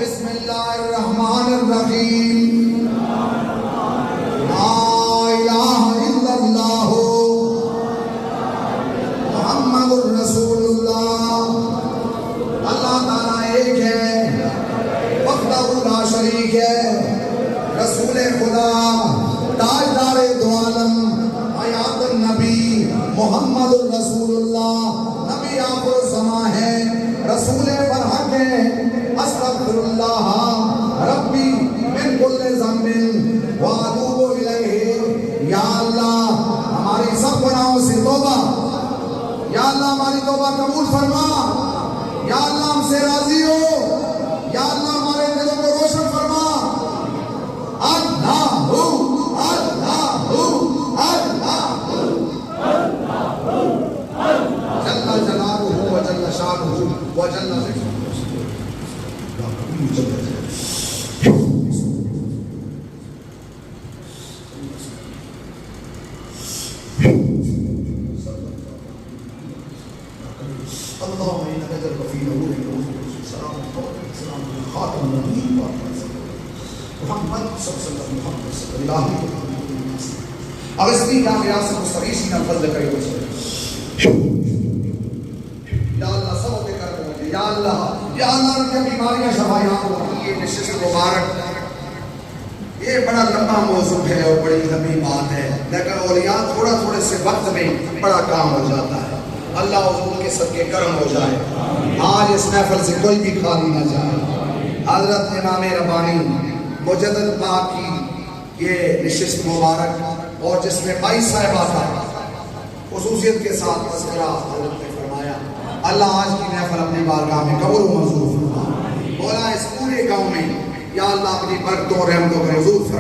बिस्मिल्लाहिर्रहमानिर्रहीम। ला इलाहा इल्लल्लाह मुहम्मदुर रसूलुल्लाह। अल्लाह ताला एक है, वहदहु ला शरीक है, रसूल खुदा, ताजदार दो आलम, हयातुन नबी मुहम्मदुर रसूलुल्लाह। नबी आखिर ज़मा है, रसूल बरहक है। अस्तगफिरुल्लाह रब्बी मिन कुल्लि ज़म्बिन व अतूबु इलैहि। या अल्लाह हमारी सब गुनाहों से तौबा, या अल्लाह हमारी तौबा कबूल फरमा, या अल्लाह हमसे राजी हो, या अल्लाह हमारे दिलों को रोशन फरमा। अल्लाहु अल्लाहु अल्लाहु जल्ल जलालुहु व जल्ल शानुहु व जल्ल ज़िक्रुहु। اللهم إنا نجعلك في نورك سلام سلام خاتم النبيين محمد صلى الله عليه وسلم। अगस्ती का क़यास मुस्तरीसी न फज़ल करे वजह। या अल्लाह सब पे कर मुझे, या अल्लाह उनकी बीमारियां शफायात हो। ये नशिस्त मुबारक, ये बड़ा लंबा मौजू है और बड़ी लंबी बात है, लेकिन औलिया थोड़े से वक्त में बड़ा काम हो जाता है। अल्लाह हुजूर के सदके करम हो जाए, आज इस महफिल से कोई भी खाली ना जाए। हजरत इमाम रब्बानी मुजद्दिद पाक की ये नशिस्त मुबारक, और जिसमें 22 साहिबा का खुसूसियत के साथ तज़किरा हज़रत ने फरमाया। अल्लाह आज की महफिल अपनी बारगाह में कबूल मंजूर फरमा। बोला इस पूरे गाँव में या अल्लाह अपनी बरकतों रहमतों का हुजूर